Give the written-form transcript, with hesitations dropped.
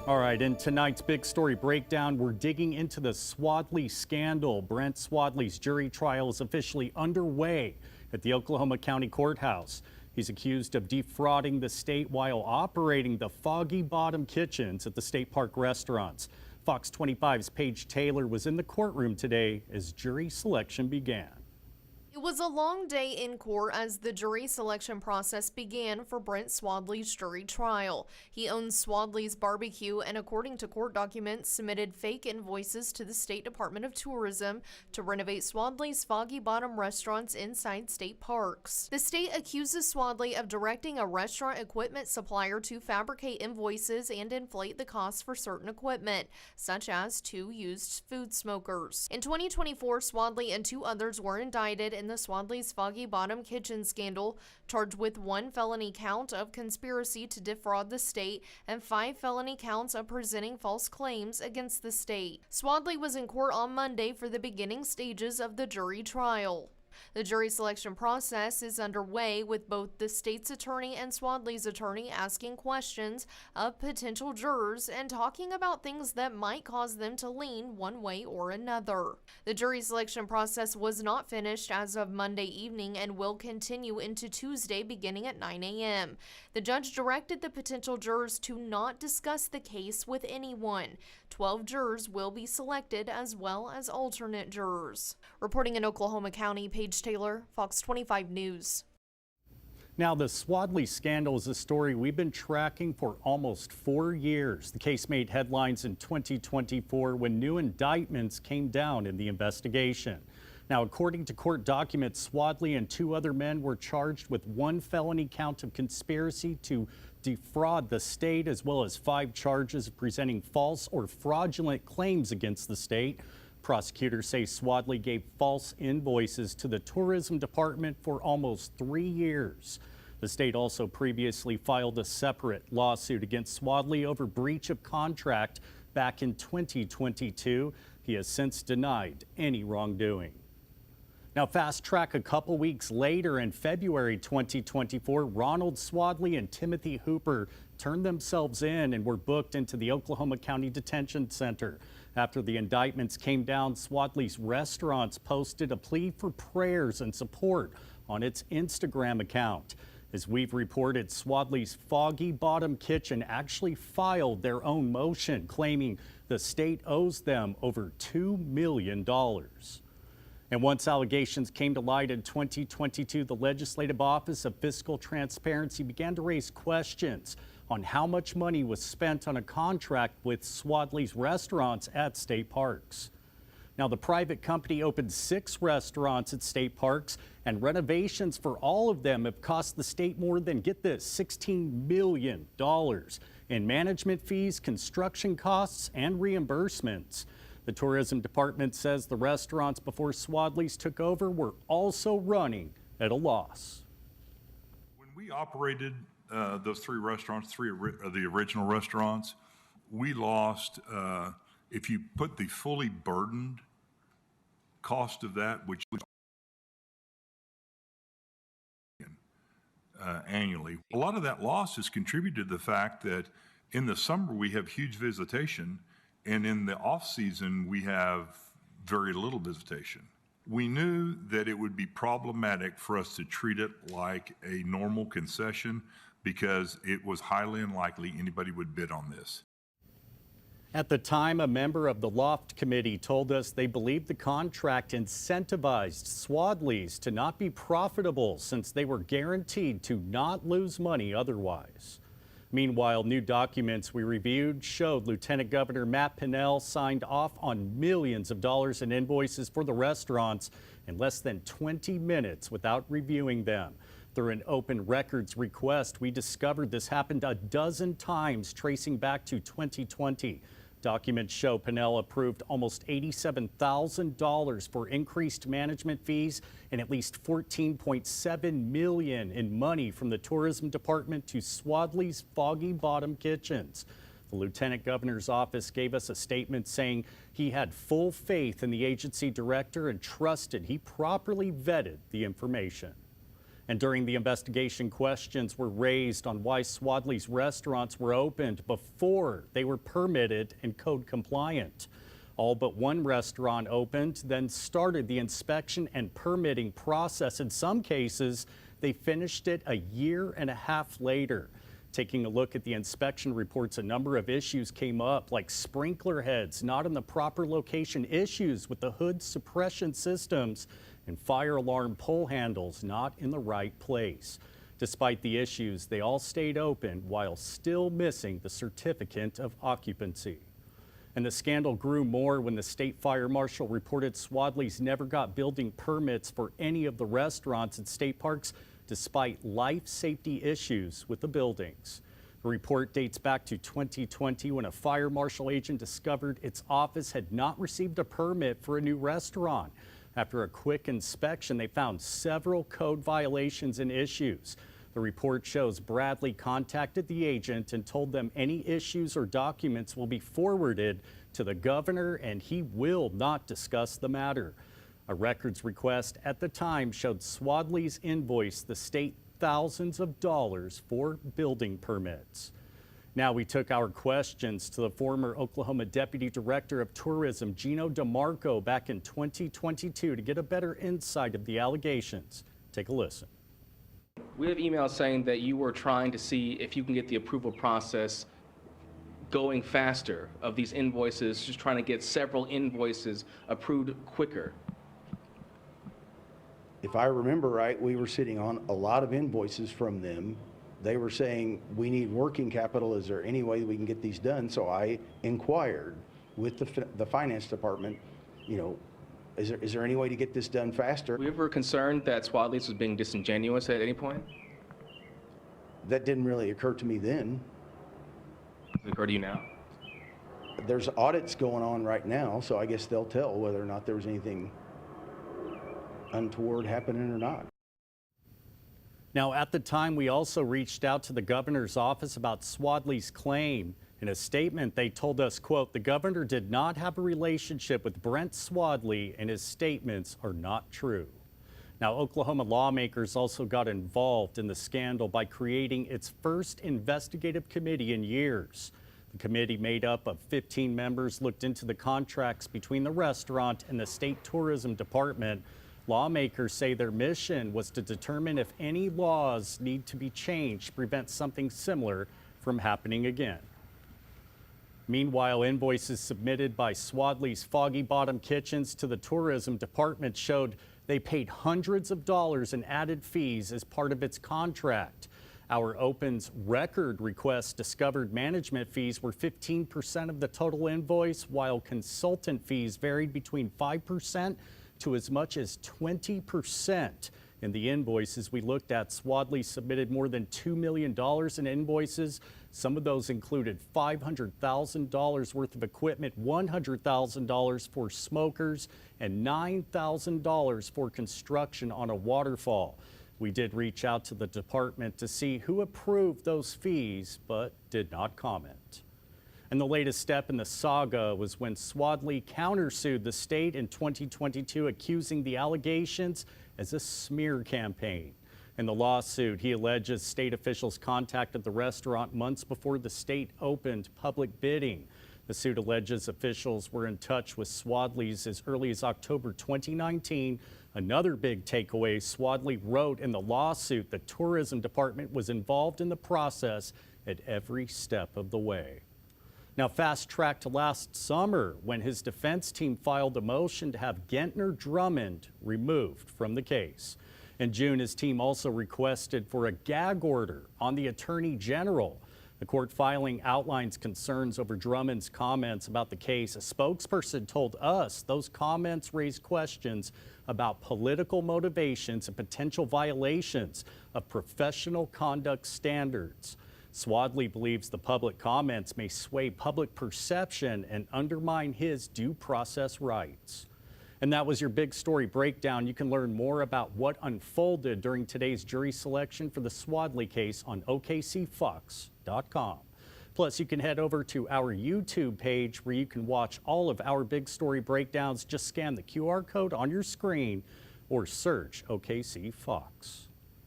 All right, in tonight's big story breakdown, we're digging into the Swadley scandal. Brent Swadley's jury trial is officially underway at the Oklahoma County Courthouse. He's accused of defrauding the state while operating the Foggy Bottom kitchens at the state park restaurants. Fox 25's Paige Taylor was in the courtroom today as jury selection began. It was a long day in court as the jury selection process began for Brent Swadley's jury trial. He owns Swadley's Barbecue and, according to court documents, submitted fake invoices to the State Department of Tourism to renovate Swadley's Foggy Bottom restaurants inside state parks. The state accuses Swadley of directing a restaurant equipment supplier to fabricate invoices and inflate the costs for certain equipment, such as 2 used food smokers. In 2024, Swadley and 2 others were indicted in the Swadley's Foggy Bottom kitchen scandal, charged with 1 felony count of conspiracy to defraud the state and 5 felony counts of presenting false claims against the state. Swadley was in court on Monday for the beginning stages of the jury trial. The jury selection process is underway, with both the state's attorney and Swadley's attorney asking questions of potential jurors and talking about things that might cause them to lean one way or another. The jury selection process was not finished as of Monday evening and will continue into Tuesday beginning at 9 a.m. The judge directed the potential jurors to not discuss the case with anyone. 12 jurors will be selected, as well as alternate jurors. Reporting in Oklahoma County, Paige Taylor, Fox 25 News. Now, the Swadley scandal is a story we've been tracking for almost 4 years. The case made headlines in 2024 when new indictments came down in the investigation. Now, according to court documents, Swadley and 2 other men were charged with 1 felony count of conspiracy to defraud the state, as well as 5 charges of presenting false or fraudulent claims against the state. Prosecutors say Swadley gave false invoices to the tourism department for almost 3 years. The state also previously filed a separate lawsuit against Swadley over breach of contract back in 2022. He has since denied any wrongdoing. Now, fast track a couple weeks later, in February 2024, Ronald Swadley and Timothy Hooper turned themselves in and were booked into the Oklahoma County Detention Center. After the indictments came down, Swadley's restaurants posted a plea for prayers and support on its Instagram account. As we've reported, Swadley's Foggy Bottom Kitchen actually filed their own motion, claiming the state owes them over $2 million. And once allegations came to light in 2022, the Legislative Office of Fiscal Transparency began to raise questions on how much money was spent on a contract with Swadley's restaurants at state parks. Now, the private company opened 6 restaurants at state parks, and renovations for all of them have cost the state more than, get this, $16 million in management fees, construction costs, and reimbursements. The tourism department says the restaurants before Swadley's took over were also running at a loss. When we operated those 3 restaurants, 3 of the original restaurants, we lost, if you put the fully burdened cost of that, which was annually, a lot of that loss has contributed to the fact that in the summer we have huge visitation, and in the off season we have very little visitation. We knew that it would be problematic for us to treat it like a normal concession because it was highly unlikely anybody would bid on this. At the time, a member of the Loft Committee told us they believed the contract incentivized Swadley's to not be profitable since they were guaranteed to not lose money otherwise. Meanwhile, new documents we reviewed showed Lieutenant Governor Matt Pinnell signed off on millions of dollars in invoices for the restaurants in less than 20 minutes without reviewing them. Through an open records request, we discovered this happened a dozen times, tracing back to 2020. Documents show Pinnell approved almost $87,000 for increased management fees and at least $14.7 million in money from the tourism department to Swadley's Foggy Bottom kitchens. The Lieutenant Governor's office gave us a statement saying he had full faith in the agency director and trusted he properly vetted the information. And during the investigation, questions were raised on why Swadley's restaurants were opened before they were permitted and code compliant. All but one restaurant opened, then started the inspection and permitting process. In some cases, they finished it a year and a half later. Taking a look at the inspection reports, a number of issues came up, like sprinkler heads not in the proper location, issues with the hood suppression systems, and fire alarm pull handles not in the right place. Despite the issues, they all stayed open while still missing the certificate of occupancy. And the scandal grew more when the state fire marshal reported Swadley's never got building permits for any of the restaurants and state parks, despite life safety issues with the buildings. The report dates back to 2020 when a fire marshal agent discovered its office had not received a permit for a new restaurant. After a quick inspection, they found several code violations and issues. The report shows Bradley contacted the agent and told them any issues or documents will be forwarded to the governor and he will not discuss the matter. A records request at the time showed Swadley's invoiced the state thousands of dollars for building permits. Now we took our questions to the former Oklahoma Deputy Director of Tourism, Gino DeMarco, back in 2022 to get a better insight of the allegations. Take a listen. We have emails saying that you were trying to see if you can get the approval process going faster of these invoices, just trying to get several invoices approved quicker. If I remember right, we were sitting on a lot of invoices from them. They were saying, we need working capital. Is there any way we can get these done? So I inquired with the finance department, you know, is there any way to get this done faster? Were you ever concerned that Swadley's was being disingenuous at any point? That didn't really occur to me then. Does it occur to you now? There's audits going on right now, so I guess they'll tell whether or not there was anything untoward happening or not. Now, at the time, we also reached out to the governor's office about Swadley's claim. In a statement, they told us, quote, the governor did not have a relationship with Brent Swadley and his statements are not true. Now, Oklahoma lawmakers also got involved in the scandal by creating its first investigative committee in years. The committee, made up of 15 members, looked into the contracts between the restaurant and the state tourism department. Lawmakers say their mission was to determine if any laws need to be changed to prevent something similar from happening again. Meanwhile, invoices submitted by Swadley's Foggy Bottom Kitchens to the tourism department showed they paid hundreds of dollars in added fees as part of its contract. Our Open's record request discovered management fees were 15% of the total invoice, while consultant fees varied between 5% to as much as 20%. In the invoices we looked at, Swadley submitted more than $2 million in invoices. Some of those included $500,000 worth of equipment, $100,000 for smokers, and $9,000 for construction on a waterfall. We did reach out to the department to see who approved those fees, but did not comment. And the latest step in the saga was when Swadley countersued the state in 2022, accusing the allegations as a smear campaign. In the lawsuit, he alleges state officials contacted the restaurant months before the state opened public bidding. The suit alleges officials were in touch with Swadley's as early as October 2019. Another big takeaway, Swadley wrote in the lawsuit the tourism department was involved in the process at every step of the way. Now, fast-tracked to last summer when his defense team filed a motion to have Gentner Drummond removed from the case. In June, his team also requested for a gag order on the Attorney General. The court filing outlines concerns over Drummond's comments about the case. A spokesperson told us those comments raised questions about political motivations and potential violations of professional conduct standards. Swadley believes the public comments may sway public perception and undermine his due process rights. And that was your big story breakdown. You can learn more about what unfolded during today's jury selection for the Swadley case on OKCFox.com. Plus, you can head over to our YouTube page where you can watch all of our big story breakdowns. Just scan the QR code on your screen or search OKC Fox.